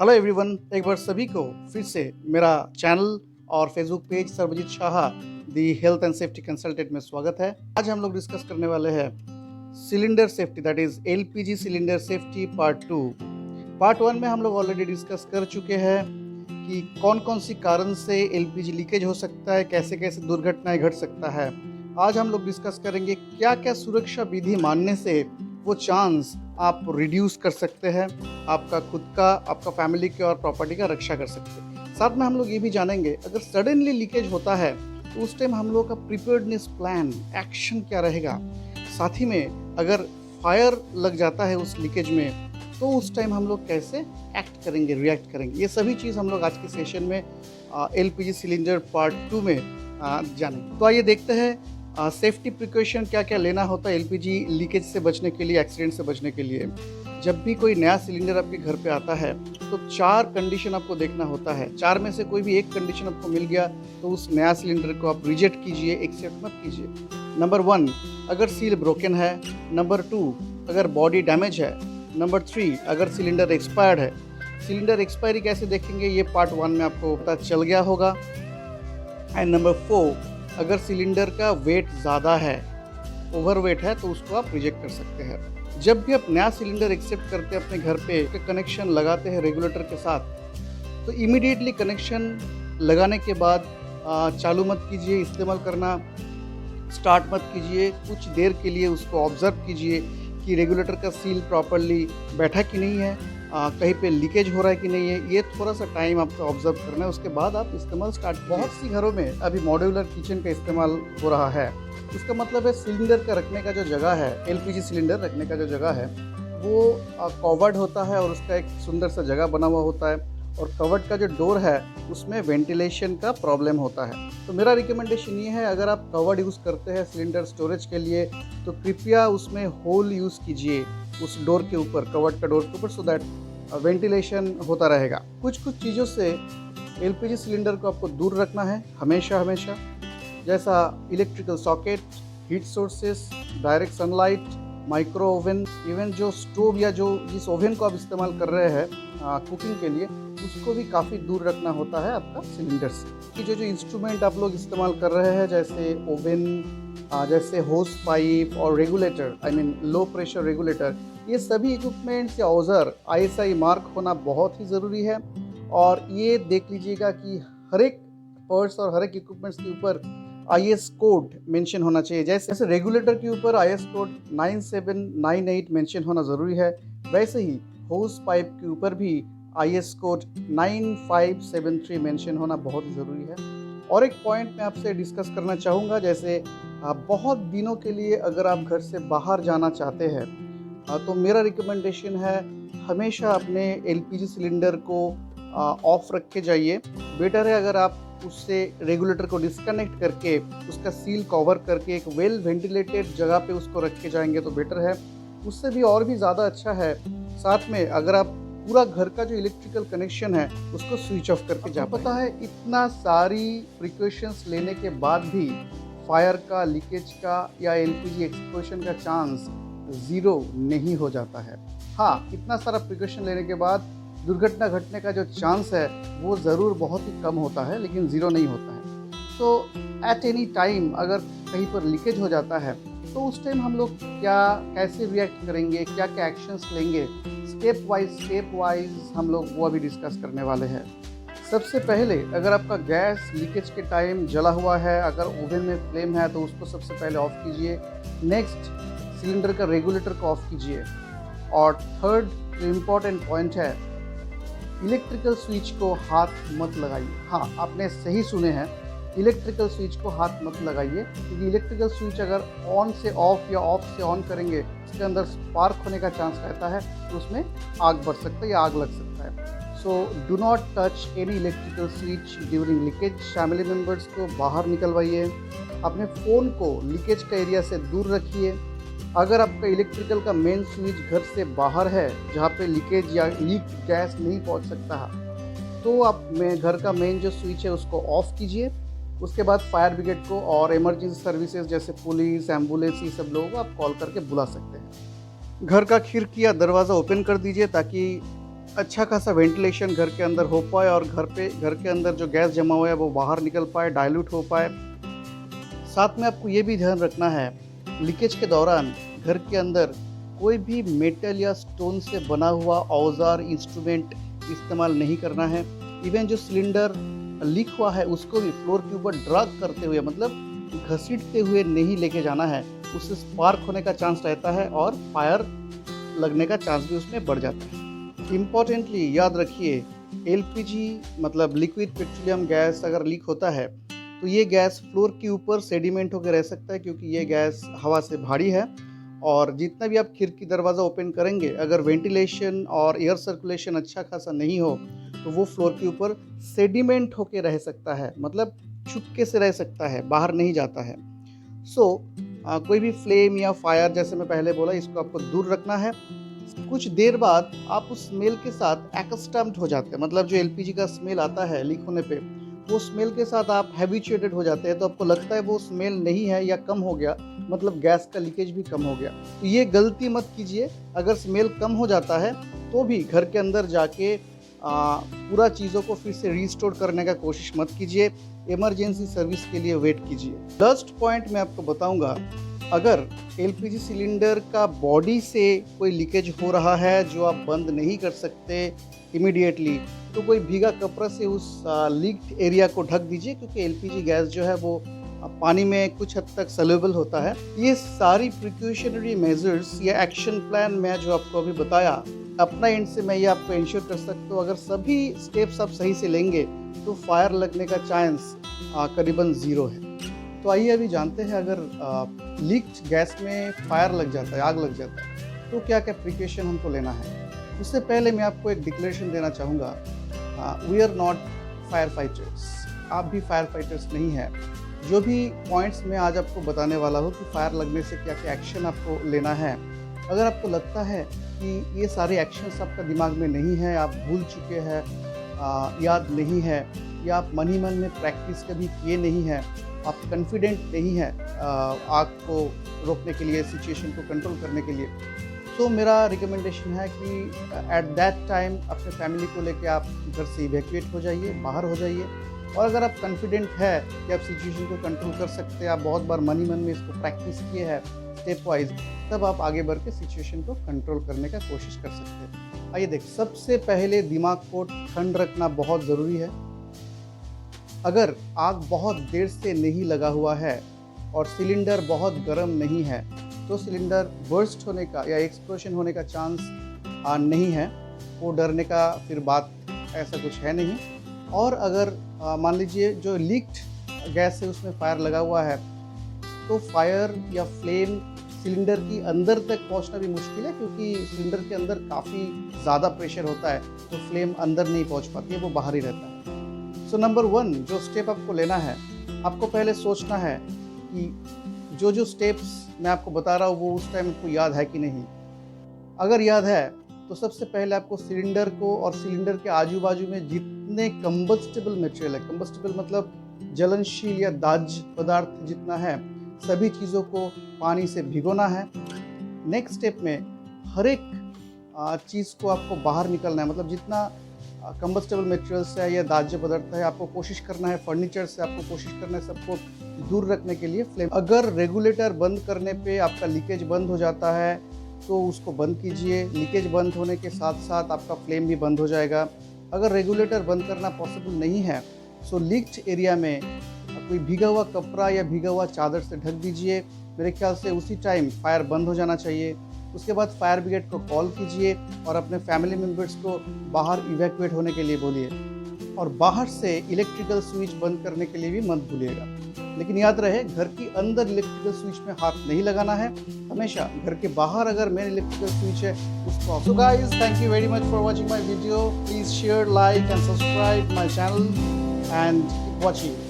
Hello everyone, एक बार सभी को फिर से मेरा चैनल और Facebook page Sarvajeet Shah the health and safety consultant में स्वागत है। आज हम लोग डिस्कस करने वाले हैं cylinder safety, that is LPG cylinder safety part 2। Part 1 में हम लोग ऑलरेडी डिस्कस कर चुके हैं कि कौन कौन सी कारण से एलपीजी लीकेज हो सकता है, कैसे कैसे दुर्घटनाएं घट सकता है। आज हम लोग डिस्कस करेंगे क्या क्या सुरक्षा विधि मानने से वो चांस आप रिड्यूस कर सकते हैं, आपका खुद का, आपका फैमिली के और प्रॉपर्टी का रक्षा कर सकते हैं। साथ में हम लोग ये भी जानेंगे अगर सडनली लीकेज होता है तो उस टाइम हम लोग का प्रिपेयर्डनेस प्लान, एक्शन क्या रहेगा। साथ ही में अगर फायर लग जाता है उस लीकेज में तो उस टाइम हम लोग कैसे एक्ट करेंगे, रिएक्ट करेंगे। ये सभी चीज़ हम लोग आज के सेशन में एलपीजी सिलेंडर पार्ट 2 में जानेंगे। तो आइए देखते हैं सेफ्टी प्रिकॉशन क्या क्या लेना होता है एलपीजी लीकेज से बचने के लिए, एक्सीडेंट से बचने के लिए। जब भी कोई नया सिलेंडर आपके घर पे आता है तो 4 कंडीशन आपको देखना होता है। 4 में से कोई भी एक कंडीशन आपको मिल गया तो उस नया सिलेंडर को आप रिजेक्ट कीजिए, एक्सेप्ट मत कीजिए। नंबर 1, अगर सील ब्रोकन है। नंबर 2, अगर बॉडी डैमेज है। नंबर 3, अगर सिलेंडर एक्सपायर्ड है। सिलेंडर एक्सपायरी कैसे देखेंगे ये पार्ट 1 में आपको पता चल गया होगा। एंड नंबर 4, अगर सिलेंडर का वेट ज़्यादा है, ओवर वेट है, तो उसको आप रिजेक्ट कर सकते हैं। जब भी आप नया सिलेंडर एक्सेप्ट करते हैं अपने घर पे, कनेक्शन लगाते हैं रेगुलेटर के साथ, तो इमीडिएटली कनेक्शन लगाने के बाद चालू मत कीजिए, इस्तेमाल करना स्टार्ट मत कीजिए। कुछ देर के लिए उसको ऑब्जर्व कीजिए कि रेगुलेटर का सील प्रॉपरली बैठा कि नहीं है, कहीं पे लीकेज हो रहा है कि नहीं है। ये थोड़ा सा टाइम आपको ऑब्जर्व करना है, उसके बाद आप इस्तेमाल स्टार्ट। बहुत सी घरों में अभी मॉड्यूलर किचन का इस्तेमाल हो रहा है। इसका मतलब है सिलेंडर का रखने का जो जगह है, एलपीजी सिलेंडर रखने का जो जगह है वो कवर्ड होता है और उसका एक सुंदर सा जगह बना हुआ होता है। और कवर्ड का जो डोर है उसमें वेंटिलेशन का प्रॉब्लम होता है। तो मेरा रिकमेंडेशन ये है, अगर आप कवर्ड यूज़ करते हैं सिलेंडर स्टोरेज के लिए तो कृपया उसमें होल यूज़ कीजिए उस डोर के ऊपर, कवर्ड का डोर के ऊपर, सो दैट वेंटिलेशन होता रहेगा। कुछ चीज़ों से एलपीजी सिलेंडर को आपको दूर रखना है हमेशा, जैसा electrical socket, heat sources, direct sunlight, micro oven, even जो स्टोव या जो जिस ओवन को आप इस्तेमाल कर रहे हैं कुकिंग के लिए, उसको भी काफ़ी दूर रखना होता है आपका सिलेंडर से। कि जो इंस्ट्रूमेंट आप लोग इस्तेमाल कर रहे हैं जैसे ओवन, जैसे होस पाइप और regulator, I mean low pressure regulator, ये सभी इक्विपमेंट्स या औजार आईएसआई मार्क होना बहुत ही ज़रूरी है। और ये देख लीजिएगा कि हर एक पर्स और हर एक इक्विपमेंट्स के ऊपर आईएस कोड मेंशन होना चाहिए। जैसे रेगुलेटर के ऊपर आईएस कोड 9798 मेंशन होना ज़रूरी है, वैसे ही होस पाइप के ऊपर भी आईएस कोड 9573 मेंशन होना बहुत ज़रूरी है। और एक पॉइंट मैं आपसे डिस्कस करना चाहूँगा, जैसे बहुत दिनों के लिए अगर आप घर से बाहर जाना चाहते हैं तो मेरा रिकमेंडेशन है हमेशा अपने एलपीजी सिलेंडर को ऑफ रख के जाइए। बेटर है अगर आप उससे रेगुलेटर को डिस्कनेक्ट करके उसका सील कवर करके एक वेल वेंटिलेटेड जगह पे उसको रख के जाएंगे तो बेटर है। उससे भी और भी ज़्यादा अच्छा है। साथ में अगर आप पूरा घर का जो इलेक्ट्रिकल कनेक्शन है उसको स्विच ऑफ करके जा। पता है इतना सारी प्रिकॉशंस लेने के बाद भी फायर का, लीकेज का या एलपीजी एक्सप्लोजन का चांस ज़ीरो नहीं हो जाता है। हाँ, इतना सारा प्रिकॉशन लेने के बाद दुर्घटना घटने का जो चांस है वो ज़रूर बहुत ही कम होता है, लेकिन ज़ीरो नहीं होता है। तो एट एनी टाइम अगर कहीं पर लीकेज हो जाता है तो उस टाइम हम लोग कैसे रिएक्ट करेंगे, क्या क्या एक्शंस लेंगे, स्टेप वाइज हम लोग वो अभी डिस्कस करने वाले हैं। सबसे पहले अगर आपका गैस लीकेज के टाइम जला हुआ है, अगर ओवन में फ्लेम है तो उसको सबसे पहले ऑफ़ कीजिए। नेक्स्ट, सिलेंडर का रेगुलेटर को ऑफ कीजिए। और थर्ड जो इम्पॉर्टेंट पॉइंट है, इलेक्ट्रिकल स्विच को हाथ मत लगाइए। हाँ, आपने सही सुने हैं, इलेक्ट्रिकल स्विच को हाथ मत लगाइए, क्योंकि इलेक्ट्रिकल स्विच अगर ऑन से ऑफ या ऑफ से ऑन करेंगे उसके अंदर स्पार्क होने का चांस रहता है, तो उसमें आग बढ़ सकता है या आग लग सकता है। So do not touch any electrical switch during leakage. Family members को बाहर निकलवाइए। अपने फ़ोन को लीकेज का एरिया से दूर रखिए। अगर आपका इलेक्ट्रिकल का मेन स्विच घर से बाहर है जहाँ पे लीकेज या लीक गैस नहीं पहुँच सकता है तो आप घर का मेन जो स्विच है उसको ऑफ़ कीजिए। उसके बाद फायर ब्रिगेड को और इमरजेंसी सर्विसेज जैसे पुलिस, एम्बुलेंस, ये सब लोगों को आप कॉल करके बुला सकते हैं। घर का खिड़की या दरवाज़ा ओपन कर दीजिए ताकि अच्छा खासा वेंटिलेशन घर के अंदर हो पाए और घर के अंदर जो गैस जमा हुआ है वो बाहर निकल पाए, डाइल्यूट हो पाए। साथ में आपको ये भी ध्यान रखना है, लीकेज के दौरान घर के अंदर कोई भी मेटल या स्टोन से बना हुआ औजार, इंस्ट्रूमेंट इस्तेमाल नहीं करना है। इवन जो सिलेंडर लीक हुआ है उसको भी फ्लोर के ऊपर ड्रैग करते हुए, मतलब घसीटते हुए नहीं लेके जाना है। उससे स्पार्क होने का चांस रहता है और फायर लगने का चांस भी उसमें बढ़ जाता है। इम्पॉर्टेंटली याद रखिए, एलपीजी मतलब लिक्विड पेट्रोलियम गैस अगर लीक होता है तो ये गैस फ्लोर के ऊपर सेडिमेंट होकर रह सकता है, क्योंकि ये गैस हवा से भारी है। और जितना भी आप खिड़की दरवाज़ा ओपन करेंगे, अगर वेंटिलेशन और एयर सर्कुलेशन अच्छा खासा नहीं हो तो वो फ्लोर के ऊपर सेडिमेंट होकर रह सकता है, मतलब चुपके से रह सकता है, बाहर नहीं जाता है। कोई भी फ्लेम या फायर, जैसे मैं पहले बोला, इसको आपको दूर रखना है। कुछ देर बाद आप उस स्मेल के साथ एक्स्टम्ड हो जाते हैं, मतलब जो एलपीजी का स्मेल आता है लीक होने पे, वो स्मेल के साथ आप हैबिचुएटेड हो जाते हैं। तो आपको लगता है वो स्मेल नहीं है या कम हो गया, मतलब गैस का लीकेज भी कम हो गया। तो ये गलती मत कीजिए। अगर स्मेल कम हो जाता है तो भी घर के अंदर जाके पूरा चीज़ों को फिर से रिस्टोर करने का कोशिश मत कीजिए। इमरजेंसी सर्विस के लिए वेट कीजिए। लास्ट पॉइंट मैं आपको बताऊंगा, अगर एलपीजी सिलेंडर का बॉडी से कोई लीकेज हो रहा है जो आप बंद नहीं कर सकते इमीडिएटली, तो कोई भीगा कपड़ा से उस लीक्ड एरिया को ढक दीजिए, क्योंकि एलपीजी गैस जो है वो पानी में कुछ हद तक सॉल्युबल होता है। ये सारी प्रिकॉशनरी मेजर्स या एक्शन प्लान मैं जो आपको अभी बताया, अपना एंड से मैं ये आपको इंश्योर कर सकता हूँ, अगर सभी स्टेप्स आप सही से लेंगे तो फायर लगने का चांस करीबन 0 है। तो आइए अभी जानते हैं, अगर लीक्ड गैस में फायर लग जाता है, आग लग जाता है, तो क्या क्या प्रिकॉशन हमको लेना है। उससे पहले मैं आपको एक डिक्लेरेशन देना चाहूँगा, we are not fire fighters. आप भी फायर फाइटर्स नहीं है। जो भी पॉइंट्स मैं आज आपको बताने वाला हूँ कि फायर लगने से क्या क्या एक्शन आपको लेना है, अगर आपको लगता है कि ये सारे एक्शंस आपका दिमाग में नहीं है, आप भूल चुके हैं, याद नहीं है, या आप मन ही मन में प्रैक्टिस कभी किए नहीं हैं, आप कॉन्फिडेंट नहीं है आग को रोकने के लिए, सिचुएशन को कंट्रोल करने के लिए, तो मेरा रिकमेंडेशन है कि एट दैट टाइम अपने फैमिली को लेके आप घर से इवैक्यूएट हो जाइए, बाहर हो जाइए। और अगर आप कॉन्फिडेंट है कि आप सिचुएशन को कंट्रोल कर सकते हैं, आप बहुत बार मन ही मन में इसको प्रैक्टिस किए हैं स्टेप वाइज, तब आप आगे बढ़ के सिचुएशन को कंट्रोल करने का कोशिश कर सकते हैं। आइए देख, सबसे पहले दिमाग को ठंड रखना बहुत ज़रूरी है। अगर आग बहुत देर से नहीं लगा हुआ है और सिलेंडर बहुत गर्म नहीं है, तो सिलेंडर बर्स्ट होने का या एक्सप्लोजन होने का चांस नहीं है। वो डरने का फिर बात ऐसा कुछ है नहीं। और अगर मान लीजिए जो लीक्ड गैस है उसमें फायर लगा हुआ है, तो फायर या फ्लेम सिलेंडर की अंदर तक पहुंचना भी मुश्किल है, क्योंकि सिलेंडर के अंदर काफ़ी ज़्यादा प्रेशर होता है, तो फ्लेम अंदर नहीं पहुंच पाती है, वो बाहर ही रहता है। सो नंबर 1 जो स्टेप आपको लेना है, आपको पहले सोचना है कि जो स्टेप्स मैं आपको बता रहा हूँ वो उस टाइम आपको याद है कि नहीं। अगर याद है तो सबसे पहले आपको सिलेंडर को और सिलेंडर के आजू बाजू में जितने कंबस्टेबल मटेरियल है, कंबस्टेबल मतलब जलनशील या दाह्य पदार्थ जितना है, सभी चीज़ों को पानी से भिगोना है। नेक्स्ट स्टेप में हर एक चीज़ को आपको बाहर निकलना है, मतलब जितना कंबस्टेबल मटेरियल्स है या दाह्य पदार्थ है, आपको कोशिश करना है, फर्नीचर से आपको कोशिश करना है सबको दूर रखने के लिए। फ्लेम, अगर रेगुलेटर बंद करने पे आपका लीकेज बंद हो जाता है तो उसको बंद कीजिए। लीकेज बंद होने के साथ साथ आपका फ्लेम भी बंद हो जाएगा। अगर रेगुलेटर बंद करना पॉसिबल नहीं है, सो लीक्ड एरिया में कोई भीगा हुआ कपड़ा या भीगा हुआ चादर से ढक दीजिए। मेरे ख्याल से उसी टाइम फायर बंद हो जाना चाहिए। उसके बाद फायर ब्रिगेड को कॉल कीजिए और अपने फैमिली मेम्बर्स को बाहर इवैक्यूएट होने के लिए बोलिए। और बाहर से इलेक्ट्रिकल स्विच बंद करने के लिए भी मत भूलिएगा। लेकिन याद रहे, घर के अंदर इलेक्ट्रिकल स्विच में हाथ नहीं लगाना है। हमेशा घर के बाहर अगर मेन इलेक्ट्रिकल स्विच है उसको। So guys, thank you very much for watching my video. Please share, like and subscribe my channel and keep watching.